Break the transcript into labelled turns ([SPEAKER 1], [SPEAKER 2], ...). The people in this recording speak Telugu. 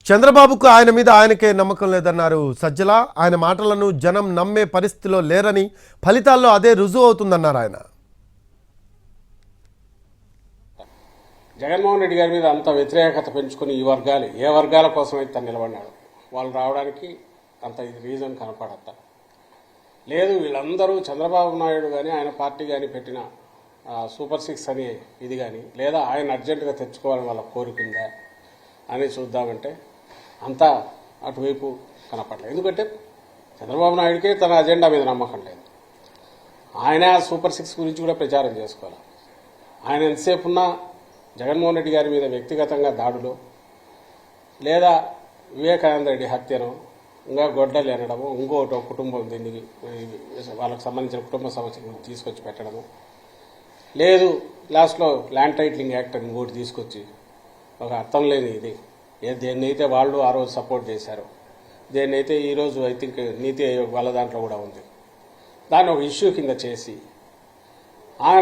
[SPEAKER 1] చంద్రబాబుకు ఆయన మీద ఆయనకే నమ్మకం లేదన్నారు సజ్జల. ఆయన మాటలను జనం నమ్మే పరిస్థితిలో లేరని, ఫలితాల్లో అదే రుజువు అవుతుందన్నారు ఆయన.
[SPEAKER 2] జగన్మోహన్ రెడ్డి గారి మీద అంత వ్యతిరేకత పెంచుకుని ఈ వర్గాలు ఏ వర్గాల కోసం అయితే తను నిలబడినాడు వాళ్ళు రావడానికి అంత రీజన్ కనపడత లేదు. వీళ్ళందరూ చంద్రబాబు నాయుడు కానీ ఆయన పార్టీ కానీ పెట్టిన సూపర్ 6 అనే ఇది కానీ లేదా ఆయన అర్జెంటుగా తెచ్చుకోవాలని వాళ్ళ కోరికుందా అని చూద్దామంటే అంతా అటువైపు కనపడలేదు. ఎందుకంటే చంద్రబాబు నాయుడికే తన అజెండా మీద నమ్మకం లేదు. ఆయన సూపర్ 6 గురించి కూడా ప్రచారం చేసుకోవాలి. ఆయన ఎంతసేపు ఉన్నా జగన్మోహన్ రెడ్డి గారి మీద వ్యక్తిగతంగా దాడులు లేదా వివేకానంద రెడ్డి హత్యను ఇంకా గొడ్డలు ఎనడము, ఇంకోటి కుటుంబం దీనికి వాళ్ళకు సంబంధించిన కుటుంబ సమస్యలను తీసుకొచ్చి పెట్టడము, లాస్ట్లో ల్యాండ్ టైటిలింగ్ యాక్ట్ అని ఇంకోటి తీసుకొచ్చి ఒక అర్థం లేని ఇది దేన్నైతే వాళ్ళు ఆ రోజు సపోర్ట్ చేశారు, దేన్నైతే ఈరోజు ఐ థింక్ నీతి ఆయోగ్ వాళ్ళ దాంట్లో కూడా ఉంది, దాన్ని ఒక ఇష్యూ కింద చేసి ఆయన